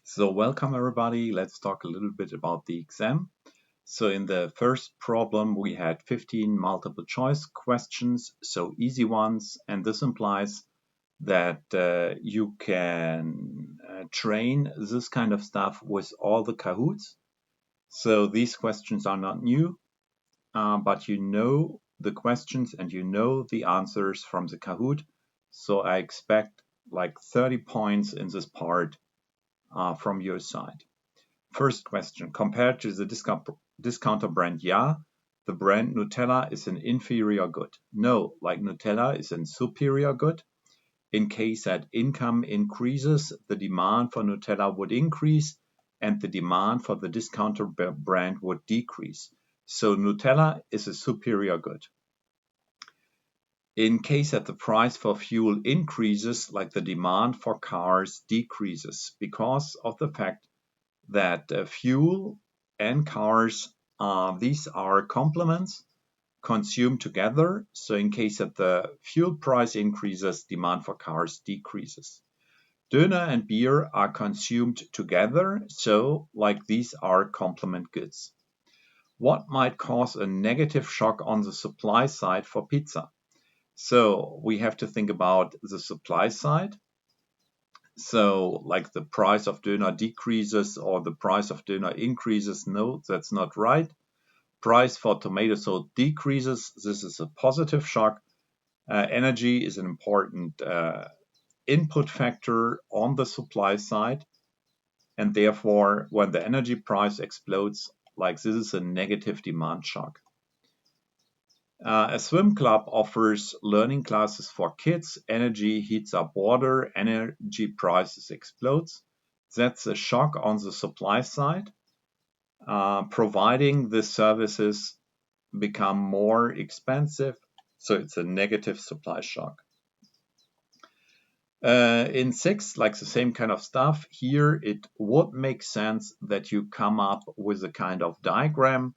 So welcome everybody. Let's talk a little bit about the exam. So in the first problem, we had 15 multiple choice questions, so easy ones. And this implies that you can train this kind of stuff with all the Kahoots. So these questions are not new, but you know the questions and you know the answers from the Kahoot. So I expect like 30 points in this part from your side. First question, compared to the discounter brand, yeah, the brand Nutella is an inferior good. No, like Nutella is a superior good. In case that income increases, the demand for Nutella would increase and the demand for the discounter brand would decrease. So Nutella is a superior good. In case that the price for fuel increases, like the demand for cars decreases because of the fact that fuel and cars, these are complements consumed together. So in case that the fuel price increases, demand for cars decreases. Döner and beer are consumed together. So like these are complement goods. What might cause a negative shock on the supply side for pizza? So we have to think about the supply side. So like the price of döner decreases or the price of döner increases. No, that's not right. Price for tomato sauce decreases. This is a positive shock. Energy is an important input factor on the supply side. And therefore, when the energy price explodes, like this is a negative demand shock. A swim club offers learning classes for kids. Energy heats up water, energy prices explodes. That's a shock on the supply side. Providing the services become more expensive, so it's a negative supply shock. In 6, like the same kind of stuff, here it would make sense that you come up with a kind of diagram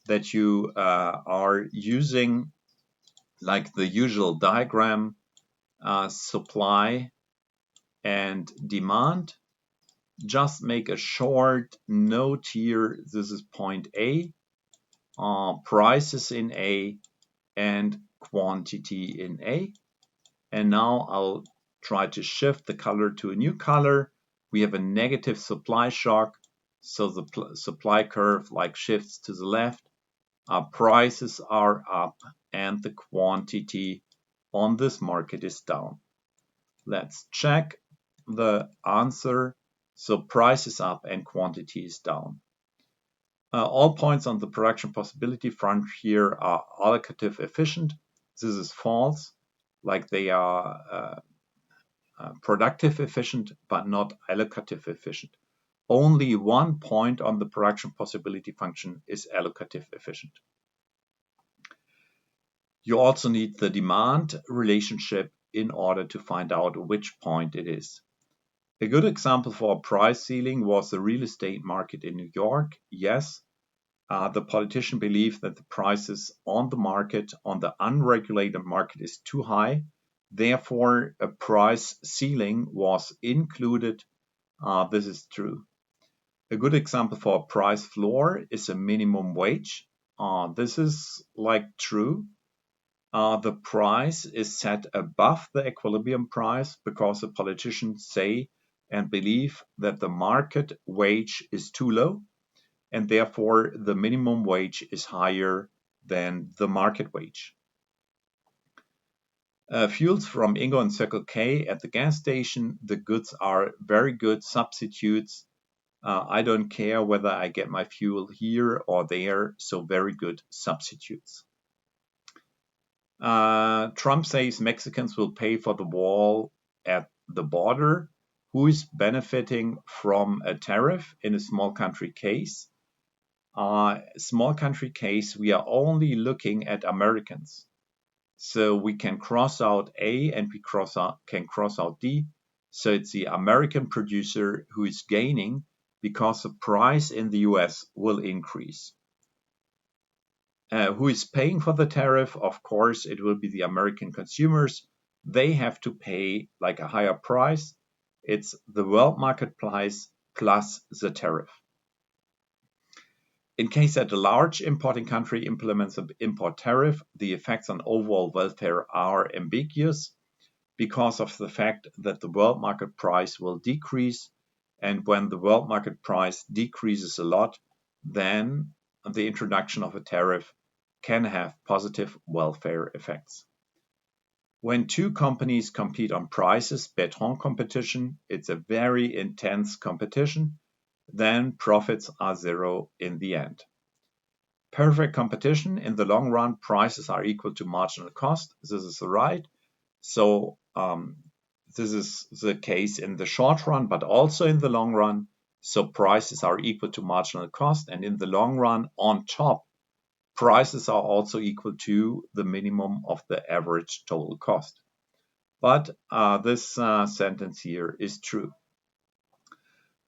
that you are using like the usual diagram, supply and demand. Just make a short note here. This is point A, prices in A and quantity in A. And now I'll try to shift the color to a new color. We have a negative supply shock. So the supply curve like shifts to the left. Prices are up and the quantity on this market is down. Let's check the answer. So price is up and quantity is down. All points on the production possibility front here are allocative efficient. This is false, like they are productive efficient, but not allocative efficient. Only one point on the production possibility function is allocative efficient. You also need the demand relationship in order to find out which point it is. A good example for a price ceiling was the real estate market in New York. Yes, the politician believed that the prices on the market, on the unregulated market, is too high. Therefore, a price ceiling was included. This is true. A good example for a price floor is a minimum wage. This is like true. The price is set above the equilibrium price because the politicians say and believe that the market wage is too low, and therefore the minimum wage is higher than the market wage. Fuels from Ingo and Circle K at the gas station. The goods are very good substitutes. I don't care whether I get my fuel here or there, so very good substitutes. Trump says Mexicans will pay for the wall at the border. Who is benefiting from a tariff in a small country case? Small country case, we are only looking at Americans. So we can cross out A and we can cross out D. So it's the American producer who is gaining because the price in the US will increase. Who is paying for the tariff? Of course, it will be the American consumers. They have to pay like a higher price. It's the world market price plus the tariff. In case that a large importing country implements an import tariff, the effects on overall welfare are ambiguous because of the fact that the world market price will decrease, and when the world market price decreases a lot, then the introduction of a tariff can have positive welfare effects. When two companies compete on prices, patron competition, it's a very intense competition, then profits are zero in the end. Perfect competition, in the long run, prices are equal to marginal cost. This is right. So this is the case in the short run, but also in the long run. So prices are equal to marginal cost, and in the long run, on top, prices are also equal to the minimum of the average total cost. But this sentence here is true.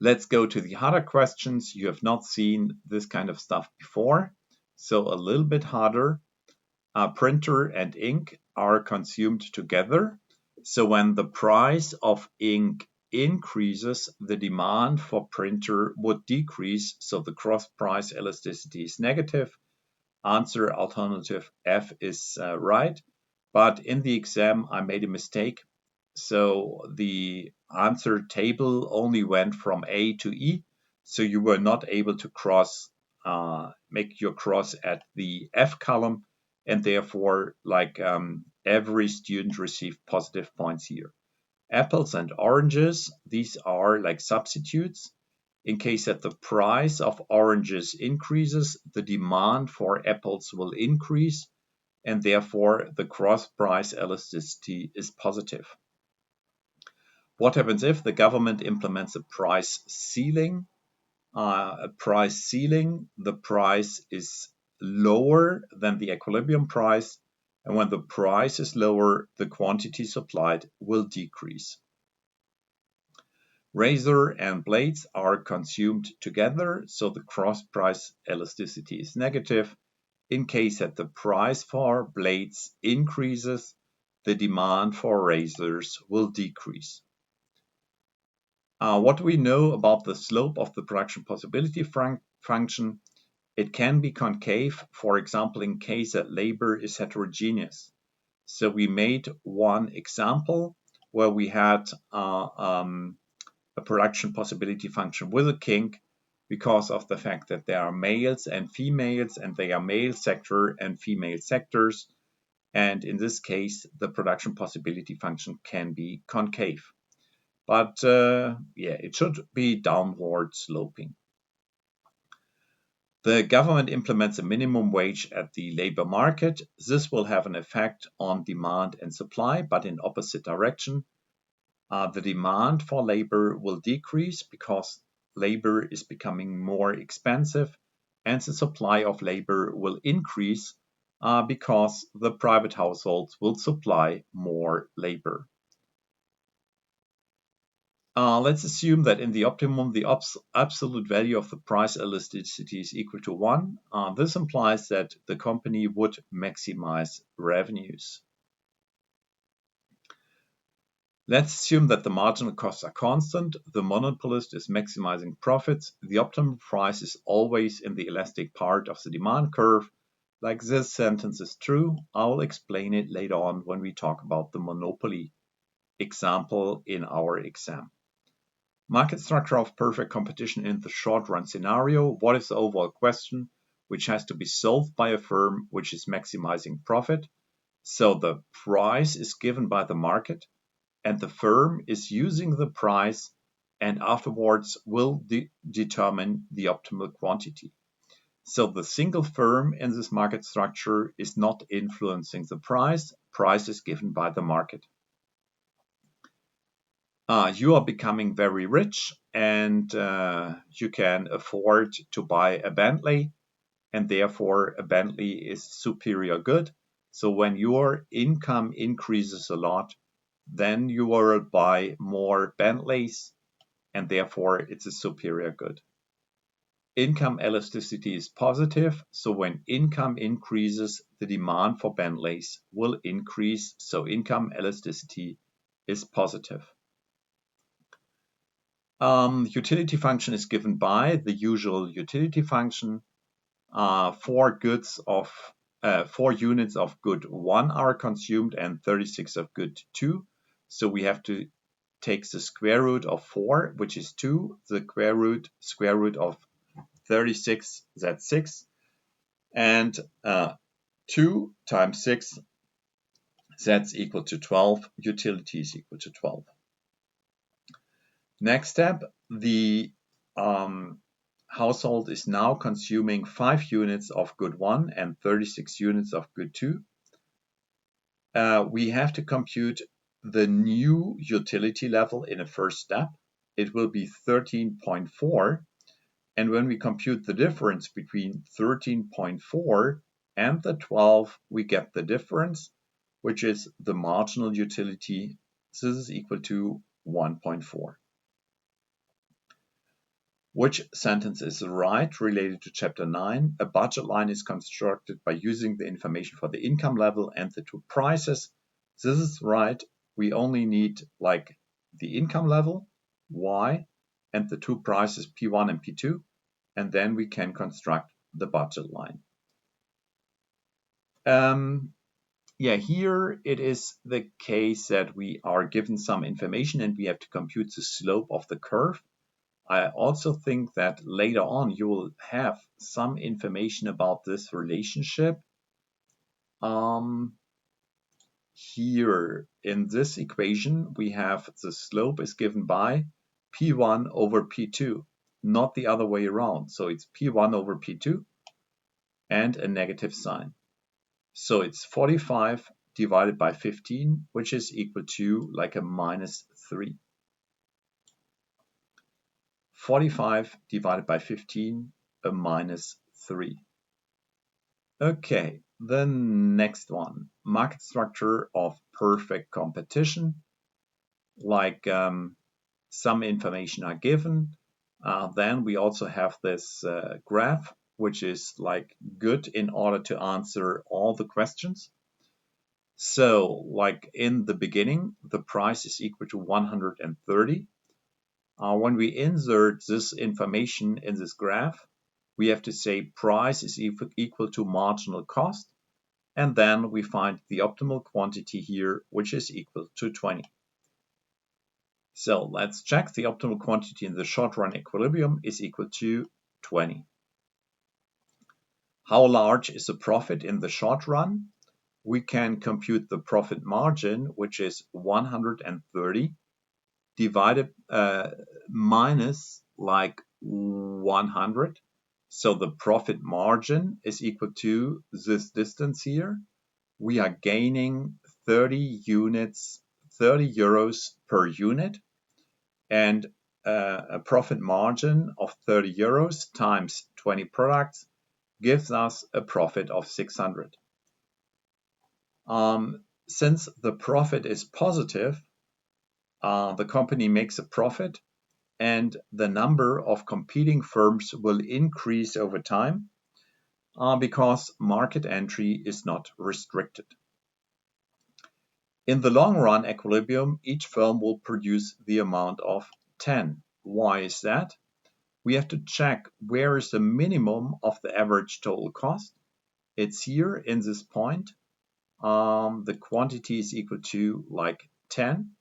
Let's go to the harder questions. You have not seen this kind of stuff before, so a little bit harder. Printer and ink are consumed together. So when the price of ink increases, the demand for printer would decrease, so the cross price elasticity is negative. Answer alternative F is right, but in the exam I made a mistake. So the answer table only went from A to E, so you were not able to make your cross at the F column, and therefore every student received positive points here. Apples and oranges, these are like substitutes. In case that the price of oranges increases, the demand for apples will increase, and therefore the cross price elasticity is positive. What happens if the government implements a price ceiling? The price is lower than the equilibrium price, and when the price is lower, the quantity supplied will decrease. Razor and blades are consumed together, so the cross price elasticity is negative. In case that the price for blades increases, the demand for razors will decrease. What do we know about the slope of the production possibility function? It can be concave, for example, in case that labor is heterogeneous. So we made one example where we had a production possibility function with a kink because of the fact that there are males and females, and they are male sector and female sectors. And in this case, the production possibility function can be concave. But it should be downward sloping. The government implements a minimum wage at the labor market. This will have an effect on demand and supply, but in opposite direction. The demand for labor will decrease because labor is becoming more expensive, and the supply of labor will increase because the private households will supply more labor. Let's assume that in the optimum, the absolute value of the price elasticity is equal to 1. This implies that the company would maximize revenues. Let's assume that the marginal costs are constant, the monopolist is maximizing profits, the optimum price is always in the elastic part of the demand curve. Like this sentence is true. I'll explain it later on when we talk about the monopoly example in our exam. Market structure of perfect competition in the short run scenario. What is the overall question which has to be solved by a firm which is maximizing profit? So the price is given by the market, and the firm is using the price and afterwards will determine the optimal quantity. So the single firm in this market structure is not influencing the price. Price is given by the market. You are becoming very rich, and you can afford to buy a Bentley, and therefore a Bentley is superior good. So when your income increases a lot, then you will buy more Bentleys, and therefore it's a superior good. Income elasticity is positive, so when income increases, the demand for Bentleys will increase, so income elasticity is positive. Utility function is given by the usual utility function. 4 units of good 1 are consumed and 36 of good 2. So we have to take the square root of 4, which is 2, the square root of 36, that's 6, and 2 times 6, that's equal to 12. Utility is equal to 12. Next step, the household is now consuming 5 units of good 1 and 36 units of good 2. We have to compute the new utility level in a first step. It will be 13.4. And when we compute the difference between 13.4 and the 12, we get the difference, which is the marginal utility. This is equal to 1.4. Which sentence is right related to chapter 9? A budget line is constructed by using the information for the income level and the 2 prices. This is right. We only need like the income level, Y, and the 2 prices, P1 and P2, and then we can construct the budget line. Here it is the case that we are given some information and we have to compute the slope of the curve. I also think that later on you will have some information about this relationship. Here in this equation, we have the slope is given by P1 over P2, not the other way around. So it's P1 over P2 and a negative sign. So it's 45 divided by 15, which is equal to like a -3. 45 divided by 15, a -3. Okay, the next one, market structure of perfect competition. Like some information are given. Then we also have this graph, which is like good in order to answer all the questions. So like in the beginning, the price is equal to 130. When we insert this information in this graph, we have to say price is equal to marginal cost, and then we find the optimal quantity here, which is equal to 20. So let's check. The optimal quantity in the short run equilibrium is equal to 20. How large is the profit in the short run? We can compute the profit margin, which is 130 divided minus like 100. So the profit margin is equal to this distance here. We are gaining 30 euros per unit, and a profit margin of 30 euros times 20 products gives us a profit of 600. Since the profit is positive, the company makes a profit, and the number of competing firms will increase over time because market entry is not restricted. In the long run equilibrium, each firm will produce the amount of 10. Why is that? We have to check where is the minimum of the average total cost. It's here in this point. The quantity is equal to like 10.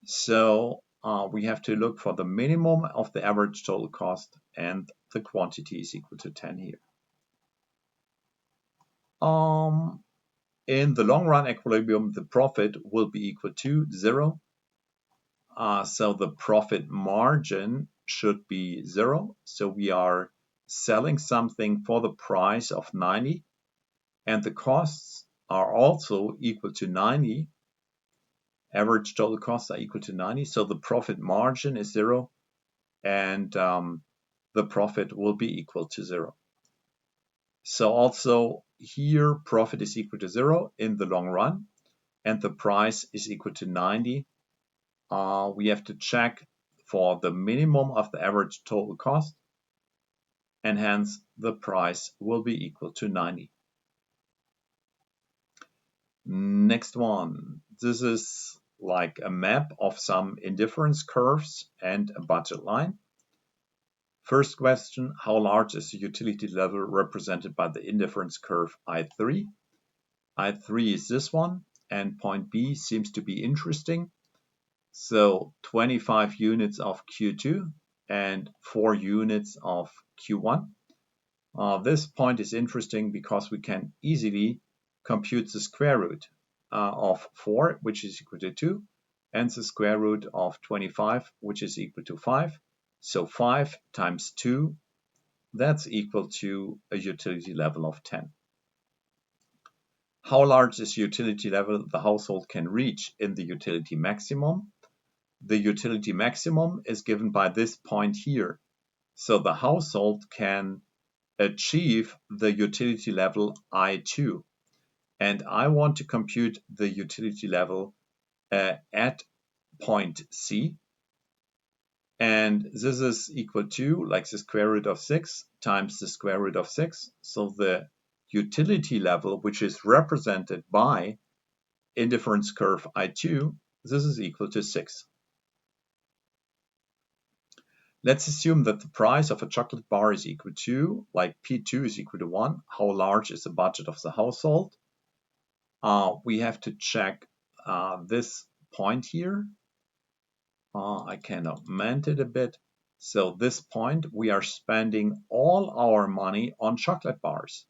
So we have to look for the minimum of the average total cost, and the quantity is equal to 10 here. In the long run equilibrium, the profit will be equal to 0. So the profit margin should be 0. So we are selling something for the price of 90, and the costs are also equal to 90. Average total costs are equal to 90, so the profit margin is 0, and the profit will be equal to 0. So also here, profit is equal to 0 in the long run, and the price is equal to 90. We have to check for the minimum of the average total cost, and hence the price will be equal to 90. Next one. This is like a map of some indifference curves and a budget line. First question, how large is the utility level represented by the indifference curve I3? I3 is this one, and point B seems to be interesting. So 25 units of Q2 and 4 units of Q1. This point is interesting because we can easily compute the square root of 4, which is equal to 2, and the square root of 25, which is equal to 5. So 5 times 2, that's equal to a utility level of 10. How large is the utility level the household can reach in the utility maximum? The utility maximum is given by this point here. So the household can achieve the utility level I2. And I want to compute the utility level at point C. And this is equal to, like, the square root of 6 times the square root of 6. So the utility level, which is represented by indifference curve I2, this is equal to 6. Let's assume that the price of a chocolate bar is equal to, like, P2 is equal to 1. How large is the budget of the household? We have to check this point here. I can augment it a bit. So this point, we are spending all our money on chocolate bars.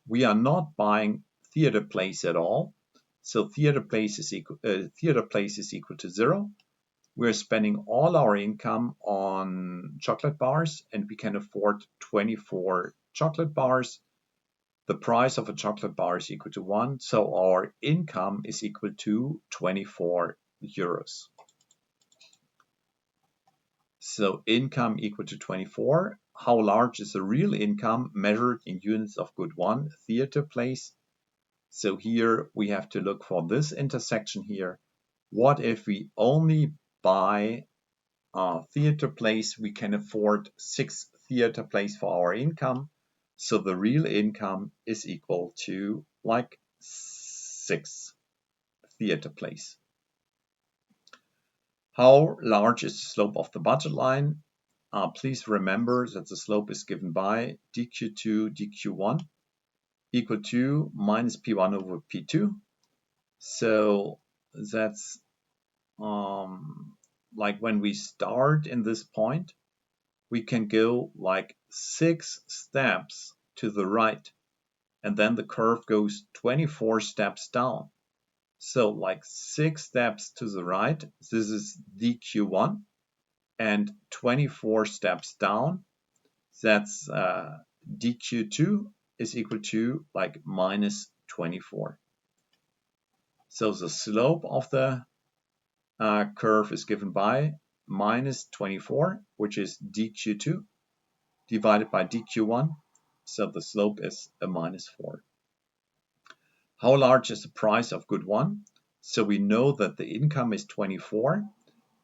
We are not buying theater plays at all. So theater plays is equal to 0. We're spending all our income on chocolate bars, and we can afford 24 chocolate bars. The price of a chocolate bar is equal to 1, so our income is equal to 24 euros. So income equal to 24. How large is the real income measured in units of good one, theater plays? So here we have to look for this intersection here. What if we only buy theater plays? We can afford 6 theater plays for our income. So the real income is equal to, like, 6 theater plays. How large is the slope of the budget line? Please remember that the slope is given by dq2 dq1 equal to minus p1 over p2. So that's like when we start in this point, we can go like 6 steps to the right, and then the curve goes 24 steps down. So like 6 steps to the right, this is dq1, and 24 steps down, that's dq2 is equal to, like, minus 24. So the slope of the curve is given by minus 24, which is dq2, divided by dq1. So the slope is a minus 4. How large is the price of good one? So we know that the income is 24,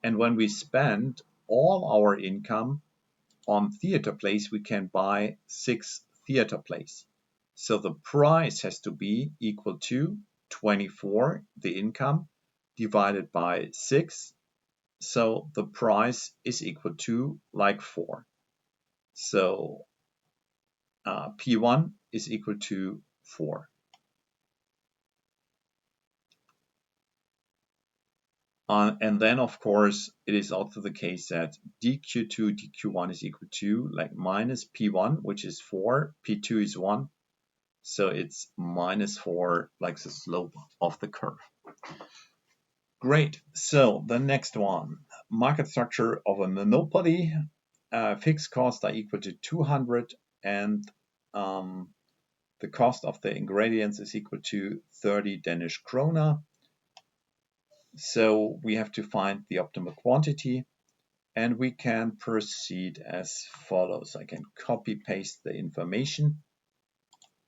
and when we spend all our income on theater plays, we can buy 6 theater plays. So the price has to be equal to 24, the income, divided by 6. So the price is equal to, like, 4. So P1 is equal to 4. And then, of course, it is also the case that dq2 dq1 is equal to, like, minus p1, which is 4, p2 is 1. So it's minus 4, like the slope of the curve. Great. So the next one, market structure of a monopoly. Fixed costs are equal to 200, and the cost of the ingredients is equal to 30 Danish krona. So we have to find the optimal quantity, and we can proceed as follows. I can copy paste the information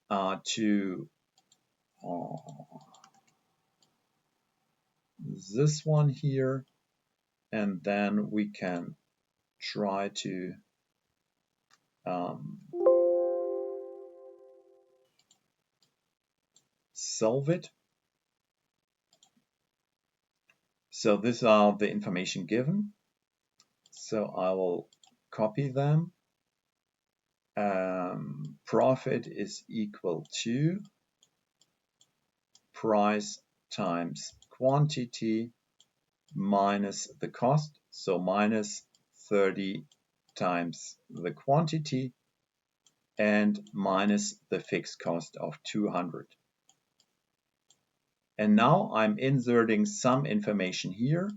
to this one here, and then we can try to solve it. So these are the information given. So I will copy them. Profit is equal to price times quantity minus the cost. So minus 30 times the quantity and minus the fixed cost of 200. And now I'm inserting some information here.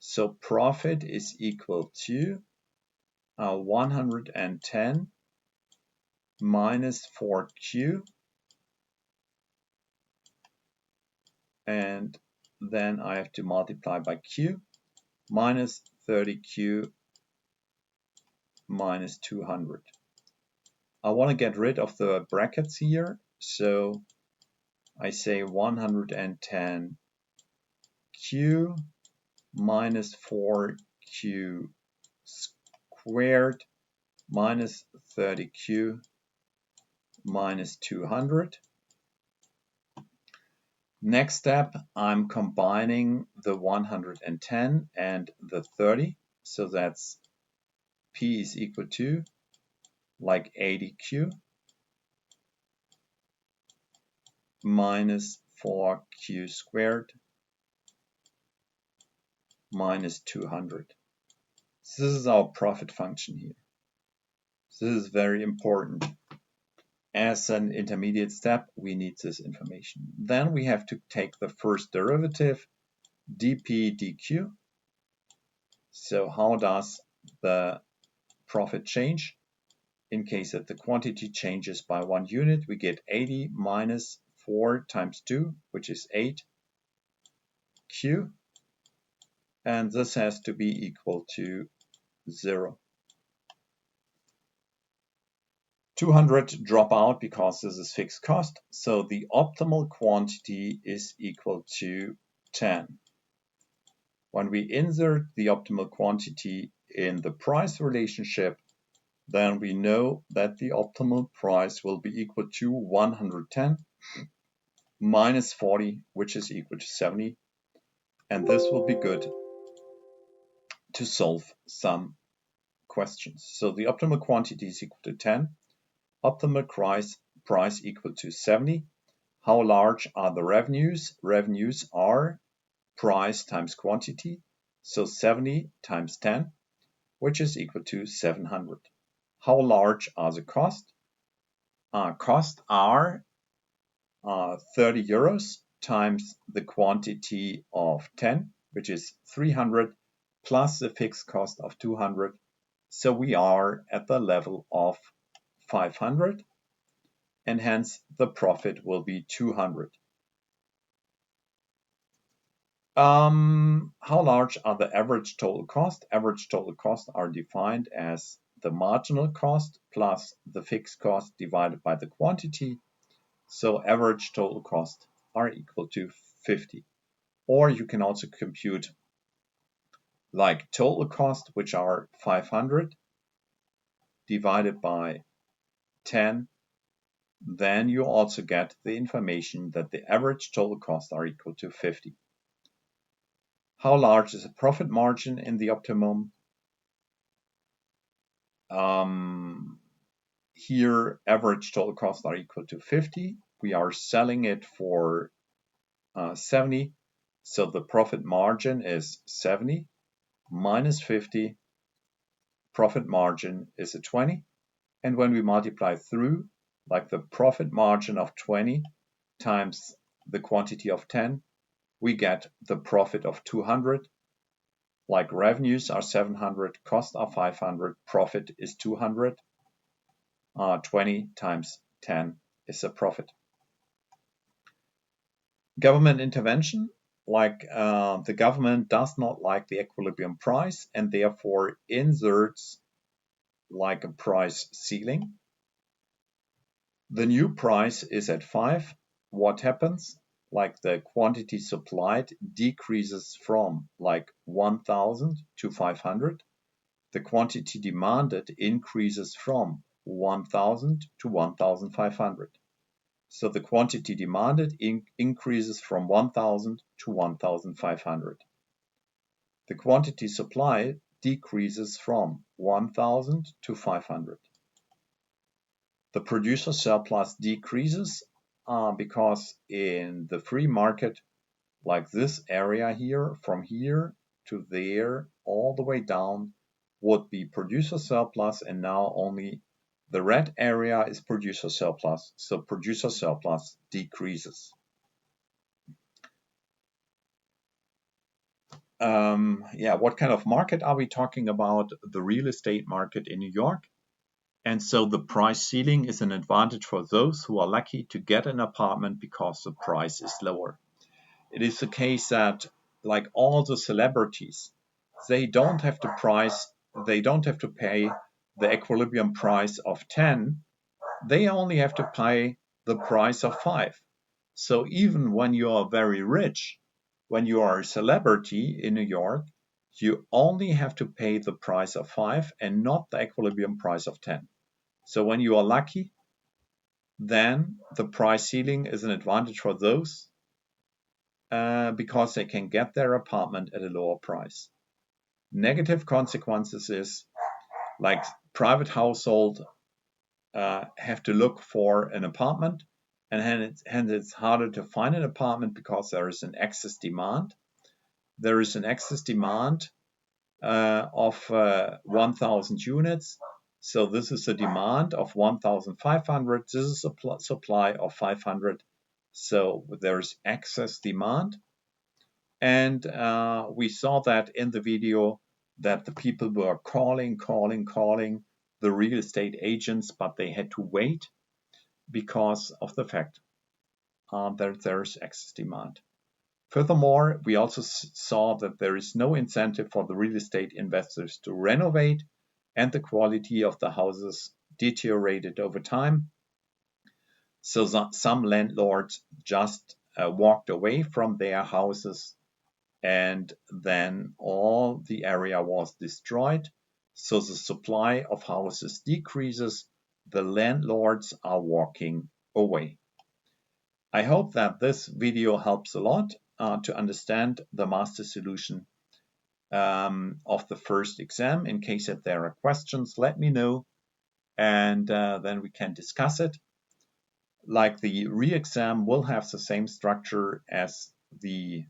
So profit is equal to 110 minus 4Q, and then I have to multiply by Q, minus 30Q minus 200. I want to get rid of the brackets here, so I say 110Q minus 4Q squared minus 30Q minus 200. Next step, I'm combining the 110 and the 30, so that's P is equal to like 80Q minus 4Q squared minus 200. So this is our profit function here. So this is very important. As an intermediate step, we need this information. Then we have to take the first derivative, dp dq. So how does the profit change? In case that the quantity changes by 1 unit, we get 80 minus 4 times 2, which is 8Q. And this has to be equal to 0. 200 drop out because this is fixed cost. So the optimal quantity is equal to 10. When we insert the optimal quantity in the price relationship, then we know that the optimal price will be equal to 110 minus 40, which is equal to 70. And this will be good to solve some questions. So the optimal quantity is equal to 10. Optimal price equal to 70. How large are the revenues? Revenues are price times quantity. So 70 times 10, which is equal to 700. How large are the costs? Costs are 30 euros times the quantity of 10, which is 300, plus the fixed cost of 200. So we are at the level of 500, and hence the profit will be 200. How large are the average total cost? Average total costs are defined as the marginal cost plus the fixed cost divided by the quantity. So average total cost are equal to 50. Or you can also compute like total cost, which are 500 divided by 10. Then you also get the information that the average total costs are equal to 50. How large is the profit margin in the optimum? Here, average total costs are equal to 50. We are selling it for 70. So the profit margin is 70 minus 50. Profit margin is a 20. And when we multiply through, like the profit margin of 20 times the quantity of 10, we get the profit of 200. Like revenues are 700, costs are 500, profit is 200. 20 times 10 is a profit. Government intervention, like the government does not like the equilibrium price and therefore inserts like a price ceiling. The new price is at 5. What happens? Like the quantity supplied decreases from like 1000 to 500. The quantity demanded increases from 1000 to 1500. So the quantity demanded increases from 1000 to 1500. the quantity supply decreases from 1000 to 500. The producer surplus decreases because in the free market, like this area here, from here to there, all the way down, would be producer surplus, and now only the red area is producer surplus, so producer surplus decreases. What kind of market are we talking about? The real estate market in New York. And so the price ceiling is an advantage for those who are lucky to get an apartment because the price is lower. It is the case that, like all the celebrities, they don't have to pay the equilibrium price of 10. They only have to pay the price of 5. So even when you are very rich, when you are a celebrity in New York, you only have to pay the price of 5 and not the equilibrium price of 10. So when you are lucky, then the price ceiling is an advantage for those because they can get their apartment at a lower price. Negative consequences is, like, private household have to look for an apartment, and hence it's harder to find an apartment because there is an excess demand. There is an excess demand of 1,000 units. So this is a demand of 1,500. This is a supply of 500. So there's excess demand. And we saw that in the video that the people were calling the real estate agents, but they had to wait because of the fact that there's excess demand. Furthermore, we also saw that there is no incentive for the real estate investors to renovate, and the quality of the houses deteriorated over time. So some landlords just walked away from their houses, and then all the area was destroyed. So the supply of houses decreases. The landlords are walking away. I hope that this video helps a lot to understand the master solution of the first exam. In case that there are questions, let me know, and then we can discuss it. Like, the re-exam will have the same structure as the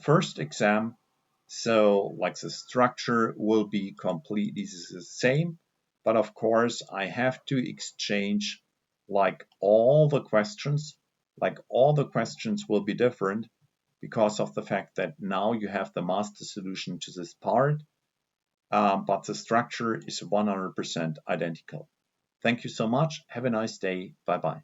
first exam, so like the structure will be completely the same, but of course I have to exchange all the questions will be different because of the fact that now you have the master solution to this part, but the structure is 100% identical. Thank you so much. Have a nice day. Bye bye.